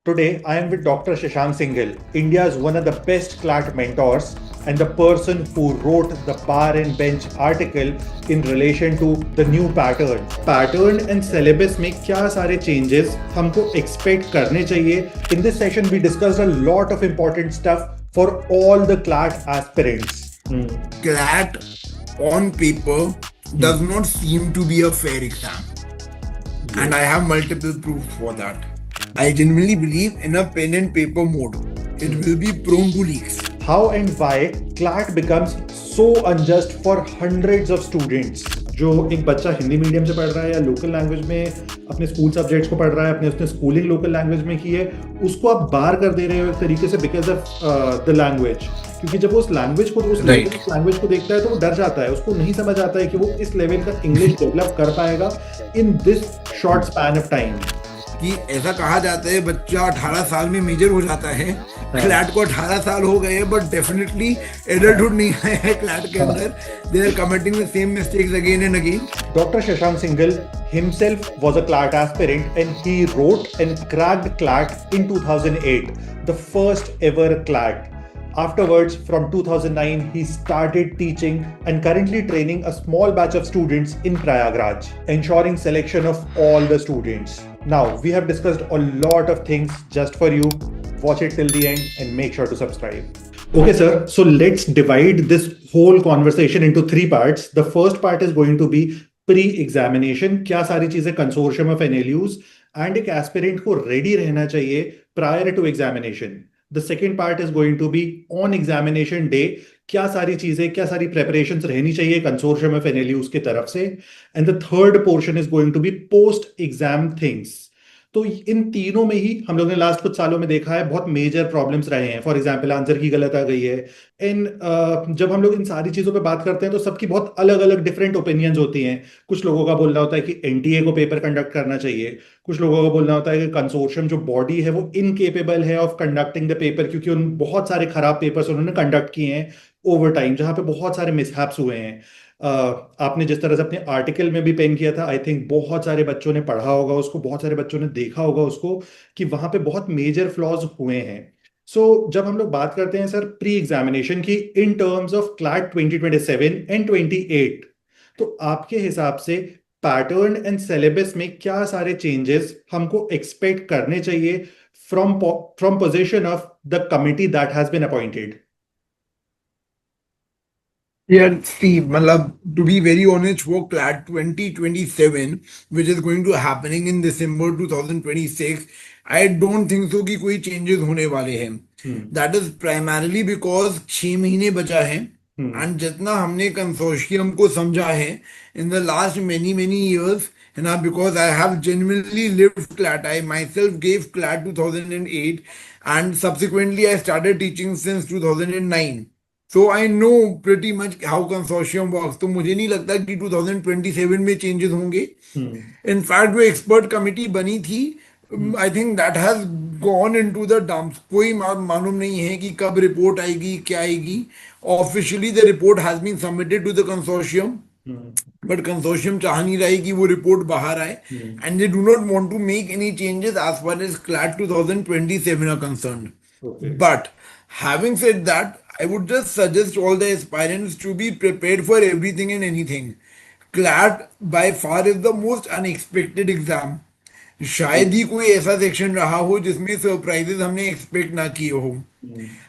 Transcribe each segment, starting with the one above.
Today, I am with Dr. Shashank Singhal, India's one of the best CLAT mentors and the person who wrote the Bar and Bench article in relation to the new pattern. Pattern and syllabus में क्या सारे changes हमको expect करने चाहिए. In this session, we discussed a lot of important stuff for all the CLAT aspirants. CLAT on paper does not seem to be a fair exam. And I have multiple proofs for that. I genuinely believe in a pen and paper mode. It will be prone to leaks. How and why CLAT becomes so unjust for hundreds of students. जो एक बच्चा Hindi medium से पढ़ रहा है या local language में अपने स्कूल सब्जेक्ट्स को पढ़ रहा है, अपने उसने स्कूलिंग लोकल लैंग्वेज में की है, उसको आप बार कर दे रहे हो एक तरीके से बिकॉज ऑफ द लैंग्वेज. क्योंकि जब वो उस लैंग्वेज को लैंग्वेज को देखता है तो वो डर जाता है, उसको नहीं समझ आता है कि वो इस लेवल का इंग्लिश डेवलप कर पाएगा in this short span of time. कि ऐसा कहा जाता है बच्चा 18 साल में मेजर हो जाता है. क्लैट को 18 साल हो गए बट डेफिनेटली एडल्टहुड नहीं आया है क्लैट के अंदर. They are committing the same mistakes again and again. Dr. Shashank Singhal himself was a CLAT aspirant and he wrote and cracked CLAT in 2008, the first ever CLAT. Afterwards, from 2009, he started teaching and currently training a small batch of students in Prayagraj, ensuring selection of all the students. Now, we have discussed a lot of things just for you. Watch it till the end and make sure to subscribe. Okay, sir. So let's divide this whole conversation into three parts. The first part is going to be pre-examination. क्या सारी चीजें consortium of NLUs and एक aspirant को ready रहना चाहिए prior to examination. The second part is going to be on examination day. क्या सारी चीजें, क्या सारी preparations रहनी चाहिए consortium of NLUs की तरफ से. And the third portion is going to be post-exam things. तो इन तीनों में ही हम लोगों ने लास्ट कुछ सालों में देखा है बहुत मेजर प्रॉब्लम्स रहे हैं. फॉर एग्जांपल आंसर की गलत आ गई है. जब हम लोग इन सारी चीज़ों पे बात करते हैं तो सबकी बहुत अलग अलग डिफरेंट ओपिनियंस होती हैं. कुछ लोगों का बोलना होता है कि एनटीए को पेपर कंडक्ट करना चाहिए. कुछ लोगों का बोलना होता है कि कंसोर्शियम जो बॉडी है वो इनकेपेबल है ऑफ कंडक्टिंग द पेपर क्योंकि उन बहुत सारे खराब पेपर्स उन्होंने कंडक्ट किए हैं ओवर टाइम जहाँ पे बहुत सारे मिसहैप्स हुए हैं. आपने जिस तरह से अपने आर्टिकल में भी पेन किया था, आई थिंक बहुत सारे बच्चों ने पढ़ा होगा उसको, बहुत सारे बच्चों ने देखा होगा उसको कि वहां पे बहुत मेजर फ्लॉज हुए हैं. जब हम लोग बात करते हैं सर प्री एग्जामिनेशन की in terms of CLAT 2027 and 28, तो आपके हिसाब से पैटर्न एंड सिलेबस में क्या सारे चेंजेस हमको एक्सपेक्ट करने चाहिए from position of the committee that has been appointed. Yeah, Steve, मतलब to be very honest, वो CLAT 2027, which is going to happening in December 2026, I don't think so कि कोई changes होने वाले हैं. That is primarily because 6 महीने बचा है and जितना हमने कंसोर्शियम को समझा है in the last many years, है ना, because I have genuinely lived CLAT. I myself gave CLAT 2008 and subsequently I started teaching since 2009. So I know pretty much how consortium works. तो मुझे नहीं लगता कि 2027 में चेंजेस होंगे. इनफैक्ट जो एक्सपर्ट कमिटी बनी थी, I think that has gone into the dumps. कोई मालूम नहीं है कि कब रिपोर्ट आएगी, क्या आएगी. Officially the report has been submitted to the consortium, but consortium चाह नहीं रहा है कि वो रिपोर्ट बाहर आए and they do not want to make any changes as far as CLAT 2027 are concerned. But having said that, I would just suggest all the aspirants to be prepared for everything and anything. CLAT by far is the most unexpected exam. शायद ही कोई ऐसा section रहा हो जिसमें surprises हमने expect ना किए हो.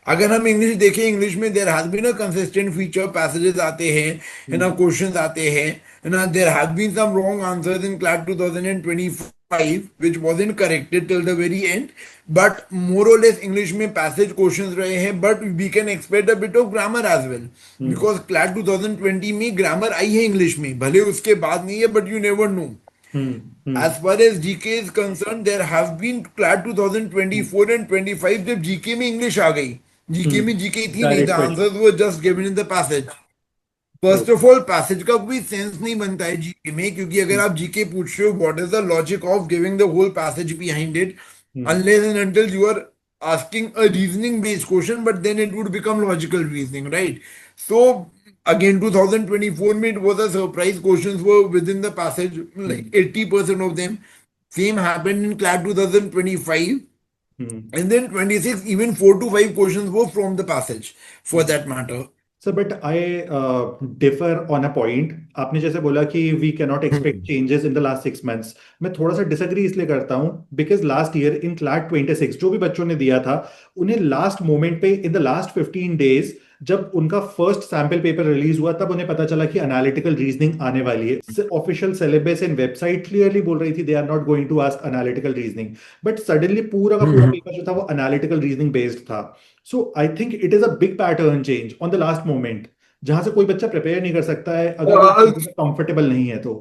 अगर हम इंग्लिश देखें, इंग्लिश में there has been a consistent feature. Passages आते हैं, है ना, क्वेश्चंस आते हैं, है ना. There have been some wrong answers in CLAT 2025 which wasn't corrected till the very end, but more or less English में passage questions रहे हैं. But we can expect a bit of grammar as well, because CLAT 2020 में grammar आई है English में, भले उसके बाद नहीं है, but you never know. As far as GK is concerned, there have been CLAT 2024 and 25 जब GK में English आ गई. GK में GK थी नहीं, the answers were just given in the passage. First of all passage का कोई sense नहीं बनता है जीके में, क्योंकि अगर आप जीके पूछ रहे हो what is the logic of giving the whole passage behind it, unless and until you are asking a reasoning based question, but then it would become logical reasoning, right? So again 2024 में it was a surprise, questions were within the passage, like 80% of them. Same happened in CLAT 2025. Hmm. And then 26, even 4 to 5 questions were from the passage, for that matter. Sir but I differ on a point. आपने जैसे बोला कि we can not expect Hmm. Changes in the last 6 months. मैं थोड़ा सा disagree इसलिए करता हूँ because last year in CLAT 26 जो भी बच्चों ने दिया था, उन्हें लास्ट मोमेंट पे इन द लास्ट 15 डेज जब उनका फर्स्ट सैम्पल पेपर रिलीज हुआ तब उन्हें पता चला कि एनालिटिकल रीजनिंग आने वाली है। Official syllabus and website clearly बोल रही थी they are not going to ask analytical reasoning, but suddenly पूरा का पूरा Hmm. पेपर जो था वो एनालिटिकल रीजनिंग बेस्ड था। So I think it is a big pattern change on the last moment, जहां से कोई बच्चा प्रिपेयर नहीं कर सकता है अगर वो Uh, कंफर्टेबल नहीं है तो।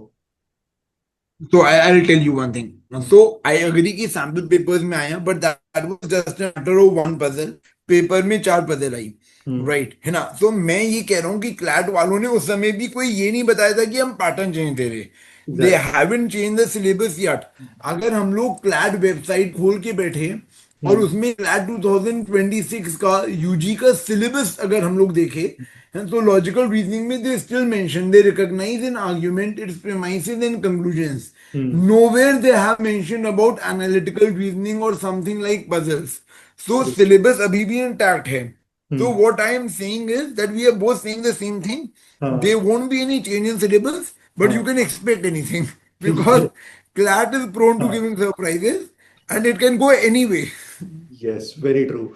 So I'll tell you one thing. So I agree कि sample papers में आया, but that was just a matter of one puzzle. Paper में 4 पजल आई, हम्म। राइट है ना? तो मैं ये कह रहा हूँ कि क्लैट वालों ने उस समय भी कोई ये नहीं बताया था कि हम पैटर्न चेंज दे रहे। दे exactly. Haven't change the syllabus yet. अगर हम लोग क्लैट वेबसाइट खोल के बैठे और हम्म। उसमें क्लैट 2026 का यूजी का सिलेबस अगर हम लोग देखें, and so logical reasoning में they still mention, they recognize an argument, its premises and conclusions. Hmm. Nowhere they have mentioned about analytical reasoning or something like puzzles. So true. syllabus अभी भी intact है. So hmm. what I am saying is that we are both saying the same thing. हाँ। There won't be any change in syllabus, but you हाँ। can expect anything because CLAT is prone to हाँ। giving surprises and it can go anyway. Yes, very true.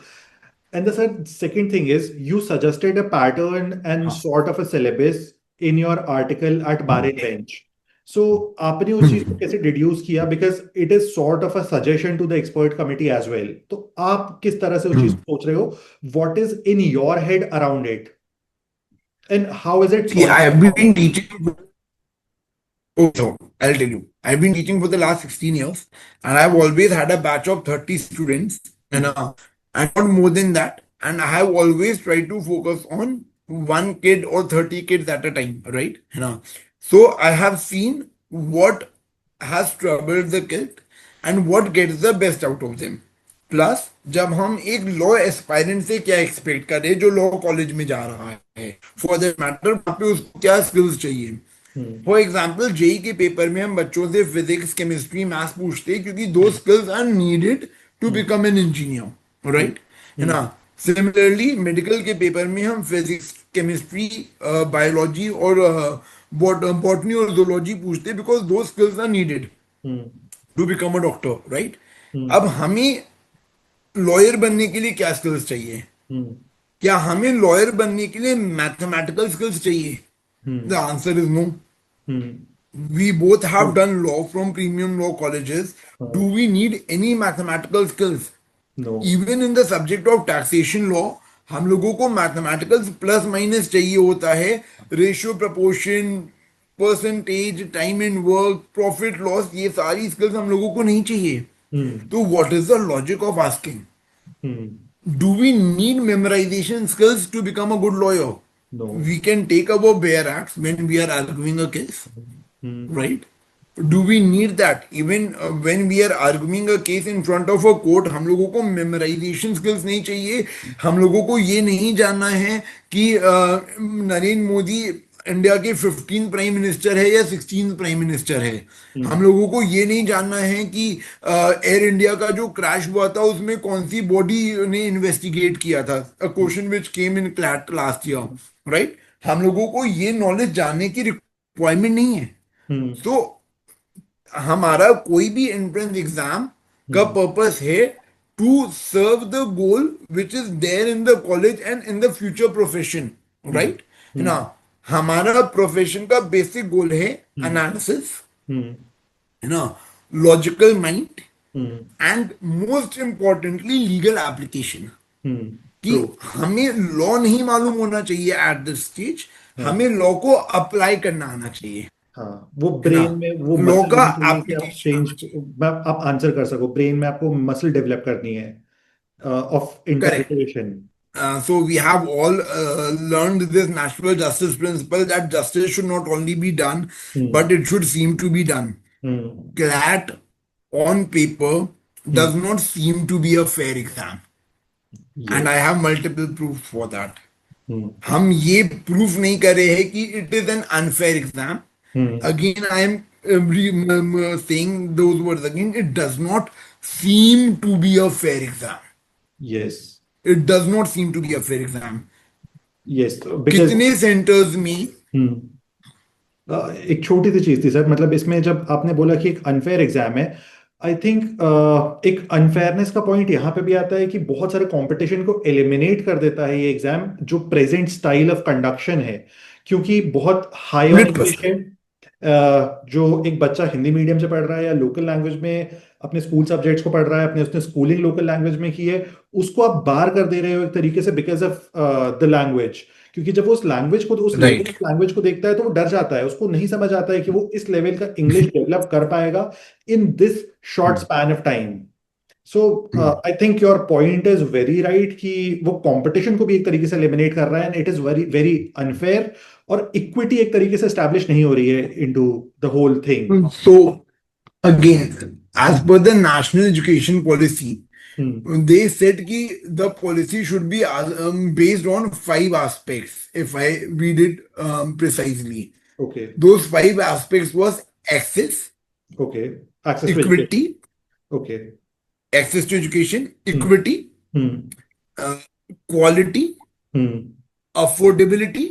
And the second thing is, you suggested a pattern and हाँ. sort of a syllabus in your article at Hmm. Baring Bench. So आपने उस चीज को कैसे deduce किया? Because it is sort of a suggestion to the expert committee as well. तो आप किस तरह से उस चीज Hmm. को सोच रहे हो? What is in your head around it and how is it See, I solve? have been teaching. Oh, so I'll tell you. I've been teaching for the last 16 years, and I've always had a batch of 30 students, and not more than that. And I have always tried to focus on one kid or 30 kids at a time, right? So I have seen what has troubled the kid and what gets the best out of them. Plus जब हम एक law aspirant से क्या expect करें जो law college में जा रहा है, फॉर दैट मैटर वहाँ पे उसको क्या स्किल्स चाहिए। फॉर एग्जाम्पल जेई के पेपर में हम बच्चों से फिजिक्स केमिस्ट्री मैथ्स पूछते हैं क्योंकि दो skills are needed to become an engineer, right है ना? सिमिलरली मेडिकल के पेपर में हम फिजिक्स केमिस्ट्री बायोलॉजी और बॉटनी और जूलॉजी पूछते हैं बिकॉज दो skills are needed to become a doctor, right? अब हमें लॉयर बनने के लिए क्या स्किल्स चाहिए? क्या हमें लॉयर बनने के लिए मैथमेटिकल स्किल्स चाहिए? The answer is no. We both have done law from premium law colleges. Do we need any mathematical skills? No. Even in the subject of taxation law, हम लोगों को मैथमेटिकल प्लस माइनस चाहिए होता है, ratio proportion percentage time and work profit loss, ये सारी skills हम लोगों को नहीं चाहिए. तो what is the logic of asking? Do we need memorization skills to become a good lawyer? No. We can take our bare acts when we are arguing a case, right? Do we need that? Even when we are arguing a case in front of a court, हम लोगों को memorization skills नहीं चाहिए. हम लोगों को ये नहीं जानना है कि नरेंद्र मोदी इंडिया के 15 प्राइम मिनिस्टर है या 16 प्राइम मिनिस्टर है. हम लोगों को ये नहीं जानना है कि एयर इंडिया का जो क्रैश हुआ था उसमें कौन सी बॉडी ने इन्वेस्टिगेट किया था. A question which came in CLAT last year, right? हम लोगों को ये नॉलेज जानने की रिक्वायरमेंट नहीं है. तो हमारा कोई भी एंट्रेंस एग्जाम का पर्पस है to serve the goal which is there in the college and in the future profession, right है ना? हमारा प्रोफेशन का बेसिक गोल है एनालिसिस, है ना, logical mind and most importantly legal application. कि ट्रू। हमें लॉ नहीं मालूम होना चाहिए एट दिस स्टेज, हमें लॉ को अप्लाई करना आना चाहिए, हाँ, वो है ना? ब्रेन में वो लॉ मसल का होनी चाहिए कि आप एप्लीकेशन चेंज आना चाहिए. आप आंसर कर सको। ब्रेन में आपको मसल डेवलप करनी है of correct. Interpretation. So we have all learned this natural justice principle that justice should not only be done, hmm. but it should seem to be done. Hmm. CLAT on paper hmm. does not seem to be a fair exam, and I yes. have multiple proofs for that. हम्म। हम ये proof नहीं कर रहे हैं कि it is an unfair exam. Hmm. Again, I am saying those words again. It does not seem to be a fair exam. Yes. It does not seem to be a fair exam. Yes, because कितने centres में हम्म एक छोटी सी चीज थी sir, मतलब इसमें जब आपने बोला कि एक अनफेयर एग्जाम है, आई थिंक एक अनफेयरनेस का पॉइंट यहाँ पे भी आता है कि बहुत सारे कंपटीशन को एलिमिनेट कर देता है ये एग्जाम, जो प्रेजेंट स्टाइल ऑफ कंडक्शन है, क्योंकि बहुत हाई ऑन इंग्लिश 100%. है। जो एक बच्चा हिंदी मीडियम से पढ़ रहा है या लोकल लैंग्वेज में अपने स्कूल सब्जेक्ट्स को पढ़ रहा है, अपने उसने स्कूलिंग लोकल लैंग्वेज में की है, उसको आप बार कर दे रहे हो एक तरीके से बिकॉज ऑफ द लैंग्वेज। क्योंकि जब वो उस लैंग्वेज को, उस लेवल Right. ऑफ लैंग्वेज को देखता है तो वो डर जाता है, उसको नहीं समझ आता है कि वो इस लेवल का इंग्लिश डेवलप कर पाएगा in this short span of time. So I think your point is very right कि वो कंपटीशन को भी एक तरीके से एलिमिनेट कर रहा है, and it is very very unfair, और इक्विटी एक तरीके से स्टैब्लिश नहीं हो रही है into the whole thing. So again, as per the national education policy, they said कि the policy should be based on 5 aspects. If I read it precisely, okay. those 5 aspects was access, okay. Access to education. equity, okay. access to education, equity, hmm. uh, quality, hmm. affordability,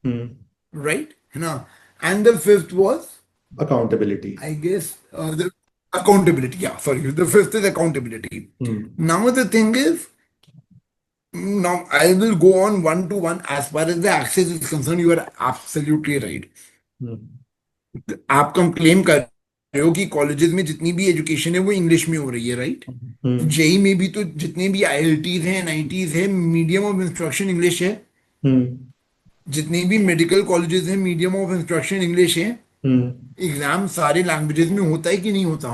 hmm. right? Now, and the fifth was, accountability. I guess, the accountability. Yeah, sorry. The fifth is accountability. Hmm. Now, the thing is, now I will go on one to one. As far as the access is concerned, you are absolutely right. हम्म। आप claim कर रहे हो कि colleges में जितनी भी education है वो इंग्लिश में हो रही है, राइट? हम्म। जेई में भी तो जितने भी आईएलटीज हैं, एनआईटीज है, मीडियम ऑफ इंस्ट्रक्शन इंग्लिश है। हम्म। जितने भी मेडिकल कॉलेजेस हैं, मीडियम ऑफ इंस्ट्रक्शन इंग्लिश है। हम्म। एग्जाम सारे लैंग्वेजेस में होता है कि नहीं होता?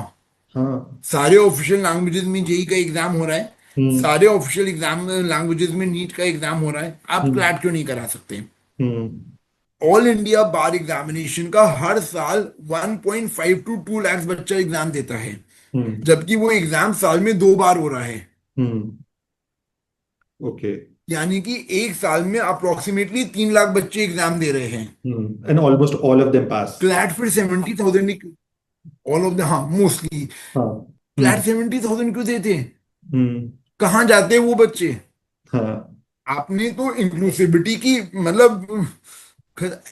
हाँ। सारे ऑफिशियल लैंग्वेजेस में जेई का एग्जाम हो रहा है, हम्म। सारे ऑफिशियल एग्जाम लैंग्वेजेस में नीट का एग्जाम हो रहा है। आप हम्म। क्लैट क्यों नहीं करा सकते? हम्म। ऑल इंडिया बार एग्जामिनेशन का हर साल 1.5 to 2 लाख बच्चा एग्जाम देता है, हम्म। जबकि वो एग्जाम साल में 2 बार हो रहा है। हम्म। ओके। यानी कि एक साल में अप्रोक्सीमेटली 3 लाख बच्चे एग्जाम दे रहे हैं। And almost all of them pass. CLAT फिर 70,000, ऑल ऑफ द, हाँ मोस्टली। हाँ। क्लैट 70,000 क्यों देते हैं? हम्म। कहाँ जाते हैं वो बच्चे? हाँ। आपने तो इंक्लूसिविटी की मतलब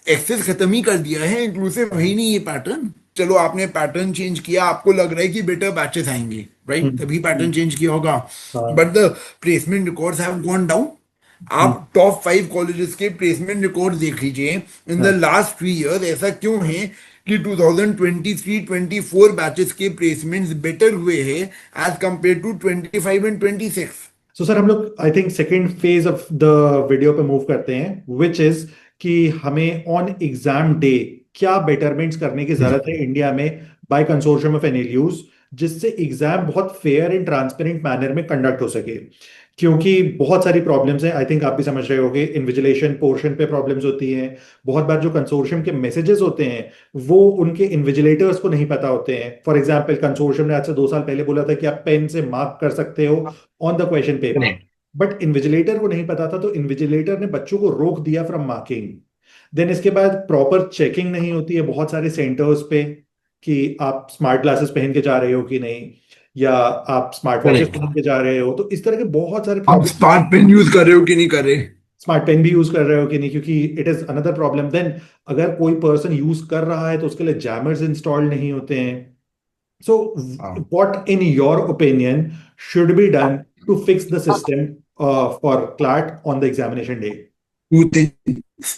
एक्सेस खत्म ही कर दिया है, इंक्लूसिव है ही नहीं ये पैटर्न। चलो आपने पैटर्न चेंज किया, आपको लग रहा है कि बेटर बैचेस आएंगे, राइट? हम्म। तभी पैटर्न हम्म। चेंज किया होगा। हाँ। But the placement records have gone down. Hmm. आप टॉप 5 कॉलेजेस के प्लेसमेंट रिकॉर्ड देख लीजिए इन द हाँ। Last 3 years. ऐसा क्यों है कि 2023-24 बैचेस के प्लेसमेंट्स बेटर हुए हैं as compare to 25 and 26? So sir, हम लोग I think second phase of the video पे मूव करते हैं, विच इज कि हमें ऑन एग्जाम डे क्या बेटरमेंट्स करने की जरूरत है इंडिया में बाय कंसोर्शियम ऑफ एनएलयूज, जिससे एग्जाम बहुत फेयर एंड ट्रांसपेरेंट मैनर में कंडक्ट हो सके। क्योंकि बहुत सारी प्रॉब्लम्स हैं, आई थिंक आप भी समझ रहे होगे, इन्विजिलेशन पोर्शन पे प्रॉब्लम्स होती हैं। बहुत बार जो कंसोर्शियम के मैसेजेस होते हैं वो उनके इन्विजिलेटर्स को नहीं पता होते हैं। फॉर एग्जाम्पल, कंसोर्शियम ने आज से 2 साल पहले बोला था कि आप पेन से मार्क कर सकते हो on the question paper, but invigilator को नहीं पता था, तो इन्विजिलेटर ने बच्चों को रोक दिया फ्रॉम मार्किंग। देन इसके बाद प्रॉपर चेकिंग नहीं होती है बहुत सारे सेंटर्स पे कि आप स्मार्ट ग्लासेस पहन के जा रहे हो कि नहीं, या आप स्मार्ट वॉचेस करेक्ट। पहन के जा रहे हो। तो इस तरह के बहुत सारे आप प्रॉब्लम, स्मार्ट पेन यूज कर रहे हो कि नहीं कर रहे? स्मार्ट पेन भी यूज कर रहे हो कि नहीं, क्योंकि it is another problem. Then अगर कोई पर्सन यूज कर रहा है तो उसके लिए जैमर्स इंस्टॉल नहीं होते हैं। So what in your opinion should be done to fix the system for CLAT on the examination day? Two things.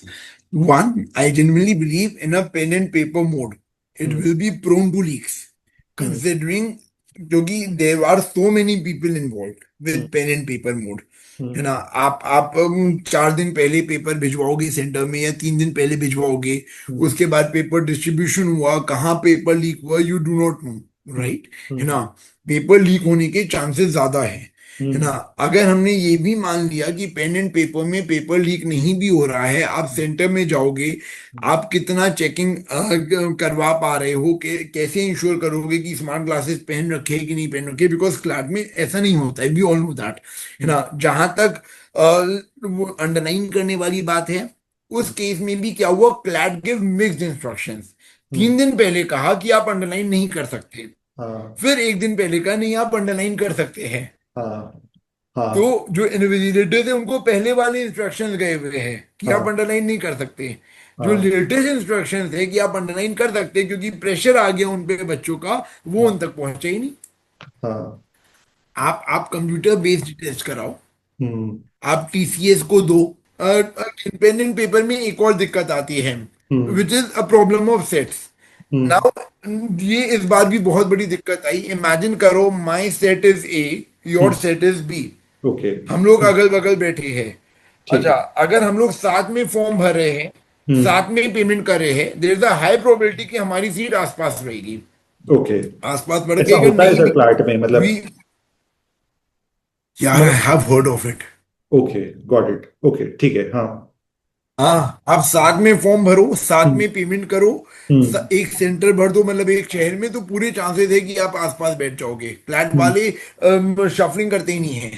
One, I genuinely believe in a pen and paper mode. It will be prone to leaks, considering क्योंकि there are so many people involved with pen and paper mode, है ना? आप 4 दिन पहले paper भिजवाओगे centre में या 3 दिन पहले भिजवाओगे, उसके बाद पेपर डिस्ट्रीब्यूशन हुआ, कहाँ पेपर लीक हुआ you do not know, right? है ना? पेपर लीक होने के चांसेस ज्यादा है ना? अगर हमने ये भी मान लिया कि पेन एंड पेपर में पेपर लीक नहीं भी हो रहा है, आप सेंटर में जाओगे, आप कितना चेकिंग करवा पा रहे हो, कैसे इंश्योर करोगे कि स्मार्ट ग्लासेस पहन रखे कि नहीं पहन रखे? बिकॉज क्लास में ऐसा नहीं होता है, वी ऑल नो दैट, है ना? जहां तक वो अंडरलाइन करने वाली बात है, उस केस में भी क्या हुआ, क्लैट गिव मिक्स्ड इंस्ट्रक्शंस। 3 दिन पहले कहा कि आप अंडरलाइन नहीं कर सकते, हाँ फिर एक दिन पहले का नहीं आप अंडरलाइन कर सकते हैं। हाँ तो हाँ जो इन्विजिलेटर्स है उनको पहले वाले इंस्ट्रक्शंस गए हुए हैं कि आप हाँ अंडरलाइन नहीं कर सकते। जो हाँ लेटेस्ट इंस्ट्रक्शंस है कि आप अंडरलाइन कर सकते हैं, क्योंकि प्रेशर आ गया उन पे बच्चों का, वो हाँ उन तक पहुंचा ही नहीं। हाँ। आप कंप्यूटर बेस्ड टेस्ट कराओ, हम्म आप टीसीएस को दो। इंडिपेंडेंट पेपर में एक और दिक्कत आती है, hmm which is a problem of sets. Hmm now ये इस बार भी बहुत बड़ी दिक्कत आई। इमेजिन करो my set is A, your hmm. Set is B. Okay. हम लोग अगल बगल बैठे हैं। ठीक अच्छा, है। अगर हम लोग साथ में फॉर्म भर रहे हैं, हम्म। साथ में पेमेंट कर रहे हैं, there is a high probability कि हमारी सीट आसपास रहेगी। ओके। आसपास पढ़ के ऐसा अगर होता है नहीं सर भी, फ्लैट में मतलब? वी, यार आई मतलब have heard of it. Okay, got it, okay ठीक है, हाँ। हाँ, आप साथ में फॉर्म भरो, साथ हम्म में पेमेंट करो, हम्म एक सेंटर भर दो, मतलब एक शहर में, तो पूरे चांसेस है कि आप आसपास बैठ जाओगे। फ्लैट हम्म वाले शफलिंग करते ही नहीं है,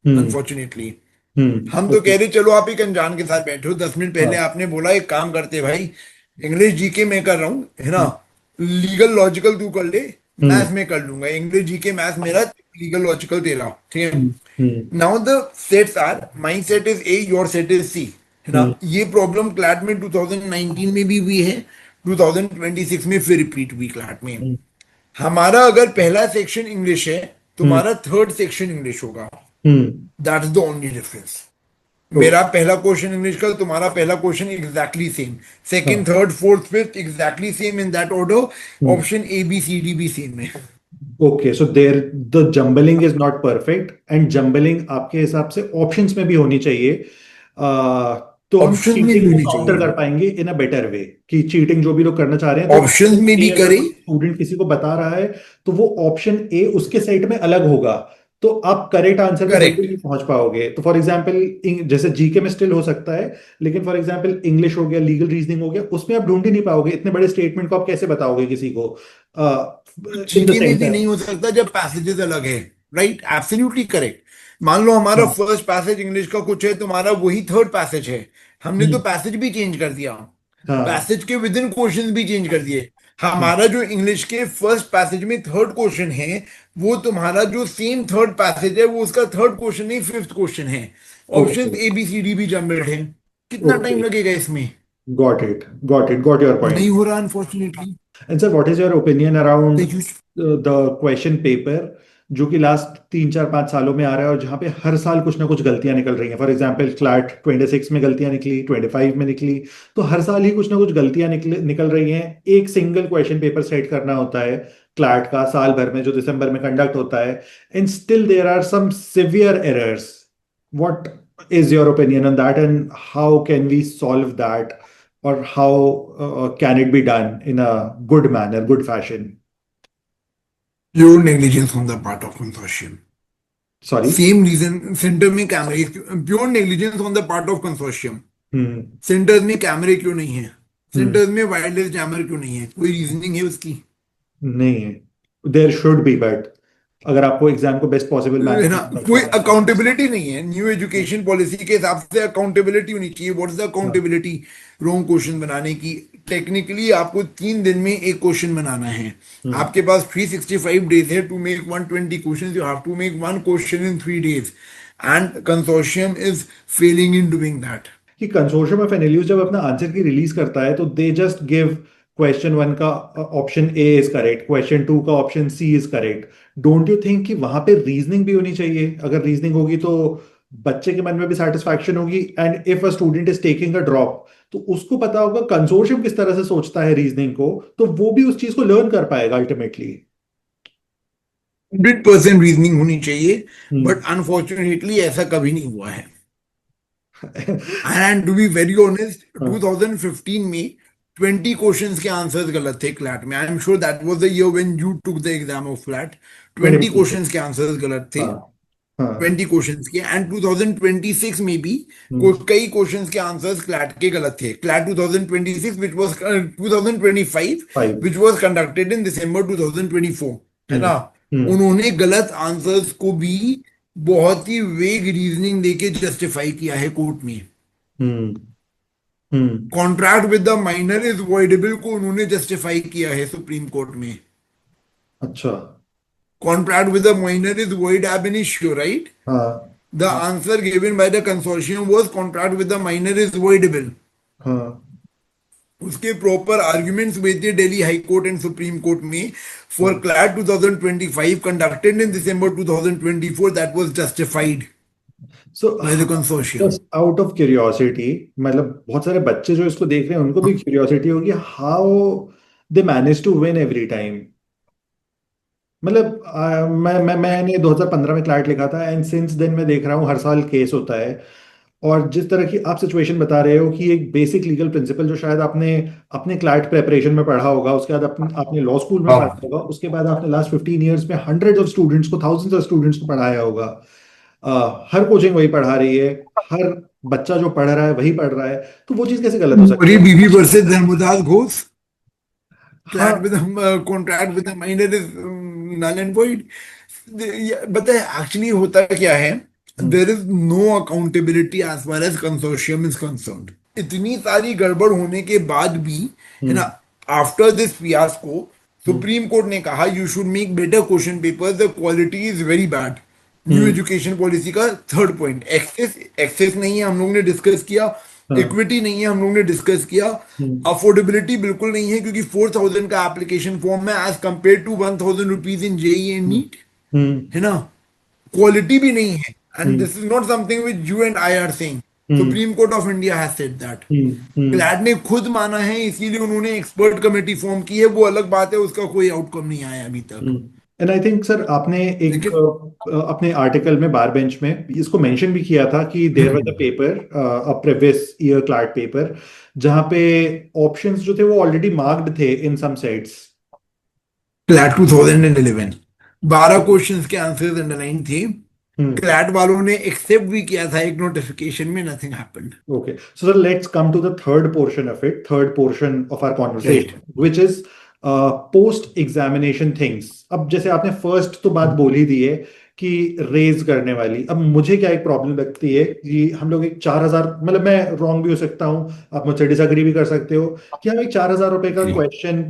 हम्म अनफॉर्चुनेटली। हम तो ओके। कह रहे चलो आप एक अनजान के साथ बैठे हो, 10 मिनट पहले हाँ। आपने बोला एक काम करते भाई, इंग्लिश जीके मैं कर रहा हूँ, है ना, हम्म लीगल लॉजिकल तू कर ले, हम्म मैथ्स में कर लूंगा, इंग्लिश जीके मैथ्स मेरा, लीगल लॉजिकल तेरा, ठीक है। Hmm hmm now the sets are, my set is A, your set is C, है ना। हम्म ये प्रॉब्लम क्लैट में 2019 में भी हुई है, 2026 में फिर रिपीट हुई क्लैट में। हम्म हमारा अगर पहला सेक्शन इंग्लिश है, हम्म तुम्हारा थर्ड सेक्शन इंग्लिश होगा। Hmm, that is the only difference. Okay. मेरा पहला क्वेश्चन इंग्लिश का, तुम्हारा पहला क्वेश्चन एग्जैक्टली सेम, सेकंड हाँ। Third fourth fifth exactly same in that order. Hmm option A B C D भी सेम है। Okay, so there the jumbling is not perfect, and jumbling आपके हिसाब से options में भी होनी चाहिए। तो हम ऑप्शन में भी चीटिंग को होनी काउंटर चाहिए, कर पाएंगे इन अ बेटर वे, कि चीटिंग जो भी लोग करना चाह रहे हैं, तो ऑप्शन में ए भी अगर करे। कोई स्टूडेंट किसी को बता रहा है, तो वो ऑप्शन ए उसके साइड में अलग होगा, तो आप करेक्ट आंसर पे जल्दी करेक्ट। नहीं पहुंच पाओगे। तो फॉर एग्जांपल, जैसे जीके में स्टिल हो सकता है, लेकिन फॉर एग्जांपल इंग्लिश हो गया, लीगल रीजनिंग हो गया, उसमें आप ढूंढ ही नहीं पाओगे। इतने बड़े स्टेटमेंट को आप कैसे बताओगे किसी को इन द जीके में भी सेंटर? नहीं हो सकता जब पैसेजेस अलग है। Right, absolutely correct. मान लो हमारा फर्स्ट पैसेज इंग्लिश का कुछ है, तुम्हारा वही थर्ड पैसेज है, हमने तो हम्म पैसेज भी चेंज कर दिया, हाँ। पैसेज के विद इन क्वेश्चन भी चेंज कर दिए। हम्म, हमारा जो इंग्लिश के फर्स्ट पैसेज में थर्ड क्वेश्चन है, वो तुम्हारा जो सेम थर्ड पैसेज है, वो उसका थर्ड क्वेश्चन नहीं फिफ्थ क्वेश्चन है। Option okay A B C D भी जम्बल्ड है। कितना ओके, टाइम लगेगा इसमें? Got it, got it, got your point. नहीं हो रहा unfortunately. And sir, what is your opinion around the the question paper, जो कि लास्ट 3 4 5 सालों में आ रहा है, और जहाँ पे हर साल कुछ ना कुछ गलतियां निकल रही हैं? फॉर एग्जाम्पल, क्लैट 26 में गलतियां निकली, 25 में निकली, तो हर साल ही कुछ ना कुछ गलतियां निकल रही हैं। एक सिंगल क्वेश्चन पेपर सेट करना होता है क्लैट का साल भर में, जो दिसंबर में कंडक्ट होता है, and still there are some severe errors. What is your opinion on that, and how can we solve that, or how can it be done in a good manner, good fashion? Pure negligence on the part of consortium. Sorry. Same reason, centre में कैमरे, pure negligence on the part of consortium. Hmm centres में कैमरे क्यों नहीं है? Hmm centres में wireless jammer क्यों नहीं है? कोई रीजनिंग है उसकी? नहीं है। देयर शुड बी, बट अगर आपको एग्जाम को बेस्ट पॉसिबल है ना, मैनेज कोई करना है। अकाउंटेबिलिटी नहीं है। न्यू एजुकेशन पॉलिसी के हिसाब से अकाउंटेबिलिटी होनी चाहिए। व्हाट इज द हाँ अकाउंटेबिलिटी? रॉन्ग क्वेश्चन बनाने की। टेक्निकली आपको 3 दिन में एक क्वेश्चन बनाना है। हम्म आपके पास 365 डेज है to make 120 question, you have to make one question in 3 days, and consortium is failing in doing that. कि कंसोर्शियम ऑफ एनालिस्ट जब अपना आंसर की रिलीज करता है, तो they just give question one का option A is correct, question two का option C is correct. Don't you think कि वहां पे रीजनिंग भी होनी चाहिए? अगर रीजनिंग होगी तो बच्चे के मन में भी सेटिस्फैक्शन होगी, and if a student is taking a drop, तो उसको पता होगा कंसोर्शियम किस तरह से सोचता है रीजनिंग को, तो वो भी उस चीज को लर्न कर पाएगा अल्टीमेटली। 100% रीजनिंग होनी चाहिए, हम्म बट अनफॉर्चुनेटली ऐसा कभी नहीं हुआ है। And to be very honest, 2015 में 20 क्वेश्चंस के आंसर्स गलत थे क्लैट में। I am sure that was the year when you took the exam of flat. 20 20%। Questions के आंसर्स गलत थे, हाँ हाँ। 20 क्वेश्चंस के। एंड 2026 में भी हम्म कई क्वेश्चंस के आंसर्स क्लैट के गलत थे। CLAT 2026 which was 2025 5। Which was conducted in December 2024, है हम्म ना। हम्म उन्होंने गलत आंसर्स को भी बहुत ही वेग रीजनिंग देके जस्टिफाई किया है कोर्ट में। Hmm hmm contract with the minor is voidable को उन्होंने जस्टिफाई किया है सुप्रीम कोर्ट में। अच्छा। contract with the minor is void ab initio, right? हाँ The answer given by the consortium was contract with the minor is voidable. हाँ उसके proper arguments हुए थे Delhi high court and supreme court में for CLAT 2025 conducted in December 2024 that was justified so by the consortium. Just out of curiosity, मतलब बहुत सारे बच्चे जो इसको देख रहे हैं उनको भी क्यूरियोसिटी होगी, how they manage to win every time. मतलब मैंने 2015 में क्लैट लिखा था एंड सिंस देन मैं देख रहा हूँ हर साल केस होता है। और जिस तरह की आप सिचुएशन बता रहे हो कि एक बेसिक लीगल प्रिंसिपल जो शायद आपने अपने क्लैट प्रेपरेशन में पढ़ा होगा, उसके बाद आपने लॉ स्कूल में पढ़ा हाँ. होगा, उसके बाद आपने लास्ट 15 ईयर्स में हंड्रेड्स ऑफ स्टूडेंट्स को, थाउजेंड्स ऑफ स्टूडेंट्स को पढ़ाया होगा। हर कोचिंग वही पढ़ा रही है, हर बच्चा जो पढ़ रहा है वही पढ़ रहा है, तो वो चीज़ कैसे गलत हो सकती मोरी है? बीबी वर्सेस धर्मदास घोष. हाँ। Flat with a contract with a minor is null and void. बताए एक्चुअली होता क्या है, hmm, there is no accountability as far as consortium is concerned. इतनी सारी गड़बड़ होने के बाद भी, है ना, hmm, after this fiasco supreme court ने कहा you should make better question papers, the quality is very bad. New hmm, education policy का थर्ड पॉइंट, एक्सेस एक्सेस नहीं है, हम लोग ने डिस्कस किया. हाँ, इक्विटी नहीं है, हम लोग ने डिस्कस किया. हम्म, अफोर्डेबिलिटी बिल्कुल नहीं है क्योंकि 4,000 का एप्लीकेशन फॉर्म है as compare to 1,000 rupees in JEE and hmm, NEET. Hmm, है ना, क्वालिटी भी नहीं है. And hmm, this is not something which you and I are saying. Hmm, supreme court of India has said that. Hmm, hmm, CLAT ने खुद माना है, इसीलिए उन्होंने एक्सपर्ट कमेटी फॉर्म की है. वो अलग बात है, उसका कोई आउटकम नहीं आया अभी तक. एंड आई थिंक सर आपने एक लेकिन अपने आर्टिकल में बार बेंच में इसको मेंशन भी किया था कि there was a paper, a previous year CLAT paper, जहां पे ऑप्शंस जो थे वो ऑलरेडी मार्क्ड थे in some sets. CLAT 2011 12 questions के आंसर्स अंडरलाइन थे. हम्म। क्लैड वालों ने एक्सेप्ट भी किया था एक नोटिफिकेशन में, nothing happened. Okay, so sir, let's come to the third portion of it, third portion of our right. conversation, which is post-examination things. अब जैसे आपने फर्स्ट तो बात बोल ही दी है कि रेज करने वाली, अब मुझे क्या एक प्रॉब्लम लगती है कि हम लोग एक 4,000, मतलब मैं रॉन्ग भी हो सकता हूँ, आप मुझसे डिसएग्री भी कर सकते हो, कि हम एक 4,000 रुपए का जी. क्वेश्चन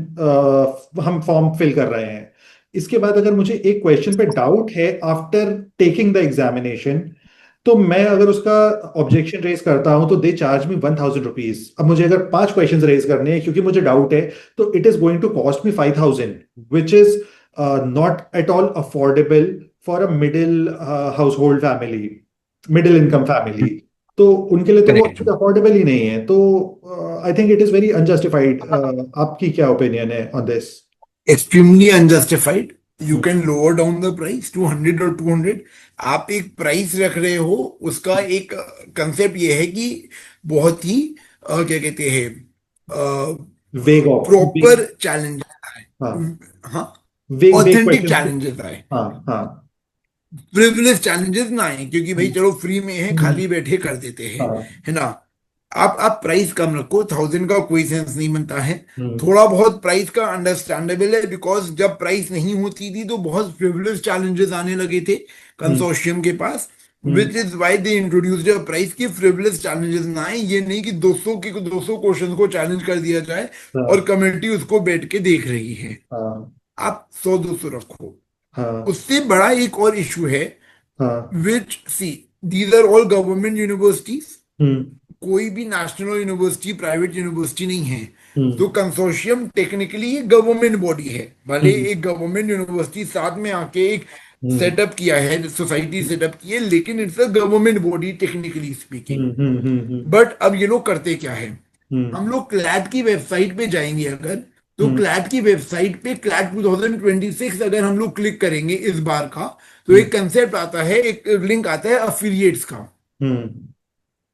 हम फॉर्म फिल कर रहे हैं। इसके बाद अगर मुझे एक क्वेश्चन पे डाउट है आफ्टर टेकिंग द एग्जामिनेशन, तो मैं अगर उसका ऑब्जेक्शन रेज करता हूं तो दे चार्ज मी 1,000 रुपीज। अब मुझे अगर 5 क्वेश्चन रेज करने हैं क्योंकि मुझे डाउट है, तो it is going to cost me 5,000, which is not at all affordable for a middle household family, middle income family. तो उनके लिए तो वो करेक्ट. अफोर्डेबल ही नहीं है। तो I think it is very unjustified. आपकी क्या ओपिनियन है on this? Extremely unjustified. You can lower down the price to 100 और 200. आप एक प्राइस रख रहे हो, उसका एक कंसेप्ट ये है कि बहुत ही क्या कहते हैं, वेग ऑफ प्रॉपर चैलेंजेस आए. हाँ, हाँ, वेग वेग ऑथेंटिक क्वेश्चन। चैलेंजेस आए, हाँ हाँ। प्रिविलेज चैलेंजेस ना आए क्योंकि भाई चलो फ्री में है, हम्म, खाली बैठे कर देते हैं. हाँ। है ना. आप प्राइस कम रखो, 1,000 का कोई सेंस नहीं बनता है. हम्म, थोड़ा बहुत प्राइस का अंडरस्टैंडेबल है बिकॉज जब प्राइस नहीं होती थी तो बहुत प्रिविलेज चैलेंजेस आने लगे थे हम्म, कंसोर्शियम के पास. Hmm, which is why they introduced a price की प्रिविलेज चैलेंजेस ना आए. ये नहीं कि 200 क्वेश्चन को चैलेंज कर दिया जाए और हाँ कमेटी उसको बैठ के देख रही है. हाँ आप 100-200 रखो. हाँ उससे बड़ा एक और इशू है, हाँ। which see these are all government universities. हम्म, कोई भी नेशनल यूनिवर्सिटी प्राइवेट यूनिवर्सिटी नहीं है. हम्म, तो कंसोर्शियम टेक्निकली एक गवर्नमेंट बॉडी है. भले हम्म, एक गवर्नमेंट यूनिवर्सिटी साथ में आके एक हम्म, सेटअप किया है, सोसाइटी सेटअप की है, लेकिन it's a government body technically speaking. Hmm, but अब ये लोग करते क्या है, हम्म, हम लोग क्लैट की वेबसाइट पे जाएंगे अगर, तो हम्म, क्लैट की वेबसाइट पे क्लैट 2026 अगर हम लोग क्लिक करेंगे इस बार का, तो हम्म, एक कंसेप्ट आता है, एक लिंक आता है अफिलिएट्स का. हम्म,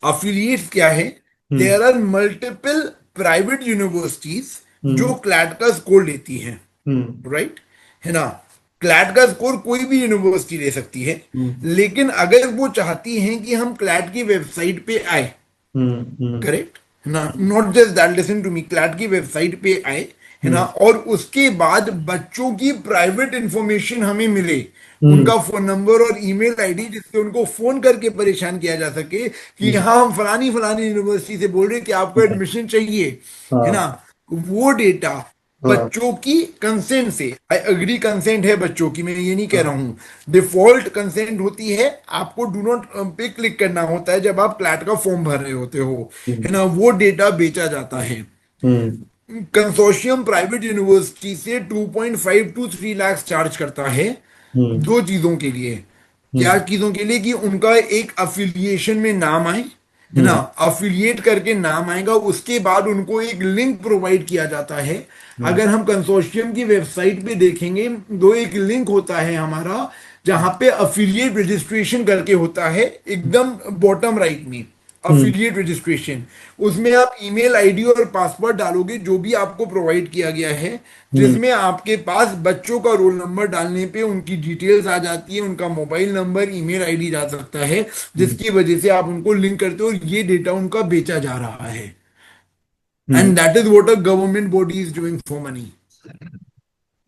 अफिलिएट्स क्या है, hmm, there are multiple private universities जो हम्म, क्लैट का स्कोर लेती हैं. Hmm, right. है ना. क्लैट का स्कोर कोई भी यूनिवर्सिटी ले सकती है. लेकिन अगर वो चाहती हैं कि हम क्लैट की वेबसाइट पे आए, हम्म, करेक्ट है ना, not just that, listen to me, CLAT की वेबसाइट पे आए, है ना, हम्म, और उसके बाद बच्चों की प्राइवेट इंफॉर्मेशन हमें मिले, हम्म, उनका फोन नंबर और ईमेल आईडी, जिससे उनको फोन करके परेशान किया जा सके कि हम्म, हाँ हम फलानी फलानी यूनिवर्सिटी से बोल रहे हैं कि आपको हाँ एडमिशन चाहिए. है ना. हाँ, वो डेटा हाँ। बच्चों की कंसेंट से, आई अग्री कंसेंट है बच्चों की, मैं ये नहीं कह रहा हूँ, डिफॉल्ट कंसेंट होती है, आपको डू नॉट पे क्लिक करना होता है जब आप क्लैट का फॉर्म भर रहे होते हो, है हम्म। ना, वो डेटा बेचा जाता है। हम्म। कंसोर्शियम प्राइवेट यूनिवर्सिटी से 2.5 टू 3 लाख चार्ज करता है हम्म। दो चीजों के लिए। क्या हम्म। चीजों के लिए? कि उनका एक अफिलिएशन में नाम आए, है ना, हम्म। अफिलिएट करके नाम आएगा, उसके बाद उनको एक लिंक प्रोवाइड किया जाता है। हम्म। अगर हम कंसोर्शियम की वेबसाइट पे देखेंगे तो एक लिंक होता है हमारा, जहां पे अफिलिएट रजिस्ट्रेशन करके होता है, एकदम बॉटम राइट में, हम्म। Affiliate registration. उसमें आप ईमेल आईडी और पासवर्ड डालोगे जो भी आपको प्रोवाइड किया गया है, हम्म। जिसमें आपके पास बच्चों का रोल नंबर डालने पे उनकी डिटेल्स आ जाती है, उनका मोबाइल नंबर, ईमेल आईडी जा सकता है, हम्म। जिसकी वजह से आप उनको लिंक करते हो और ये डेटा उनका बेचा जा रहा है। Hmm. And that is what a government body is doing for money.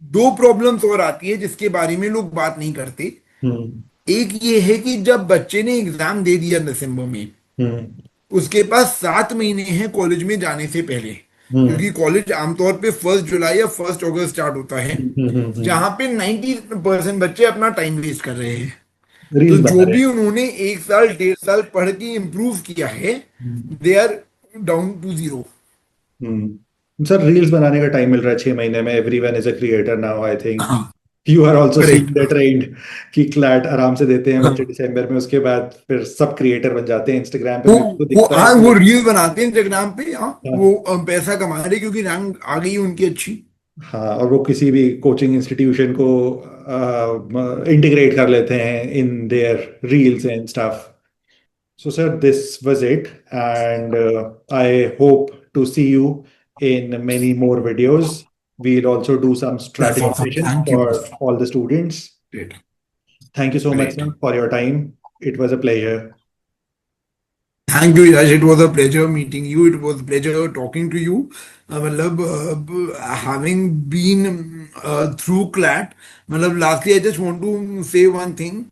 दो प्रॉब्लम्स और आती है जिसके बारे में लोग बात नहीं करते। हम्म। एक ये है कि जब बच्चे ने एग्जाम दे दिया दिसंबर में, हम्म। उसके पास 7 महीने हैं कॉलेज में जाने से पहले, हम्म। क्योंकि कॉलेज आमतौर पे 1 जुलाई या 1 अगस्त स्टार्ट होता है, हम्म। जहां पे 90% बच्चे अपना टाइम वेस्ट कर रहे हैं। तो रील्स बना जो रहे भी हैं। उन्होंने 1 साल 1.5 साल पढ़ के इम्प्रूव किया है, hmm. They are down to zero. Sir reels बनाने का टाइम मिल रहा है 6 महीने में, everyone is a creator now, I think हाँ, you are also seeing the correct. Trend कि क्लैट आराम से देते हैं बच्चे दिसंबर में, उसके बाद फिर सब क्रिएटर बन जाते हैं। इंस्टाग्राम पे वो मेरे को वो दिखता है हाँ, वो कि रील बनाते हैं इंस्टाग्राम पे, हाँ, हाँ। वो पैसा कमा रहे क्योंकि रैंक आ गई है उनकी अच्छी। हाँ, और वो किसी भी कोचिंग इंस्टीट्यूशन को इंटीग्रेट कर लेते हैं in their reels and stuff. So, sir, this was it, and I hope to see you in many more videos. We'll also do some That's strategy awesome. sessions Thank you. for all the students. Great. Thank you so much, Great. sir, for your time. It was a pleasure. Thank you Yash, it was a pleasure meeting you, it was pleasure talking to you. मतलब having been through CLAT, मतलब lastly I just want to say one thing,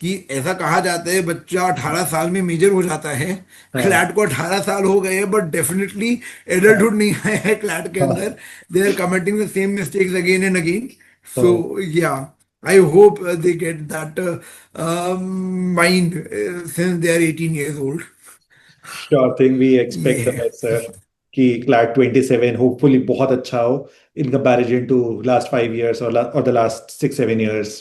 कि ऐसा कहा जाता है बच्चा 18 साल में मेजर हो जाता है। हाँ। क्लैट को 18 साल हो गए हैं, बट डेफिनेटली एडल्टहुड नहीं आया है क्लैट के हाँ। अंदर। They are committing the same mistakes again and again. So हाँ. Yeah, I hope they get that mind since they are 18 years old। Sure thing. We expect the ये best, sir. कि CLAT 27 hopefully बहुत अच्छा हो in comparison to last 5 years or the last 6-7 years.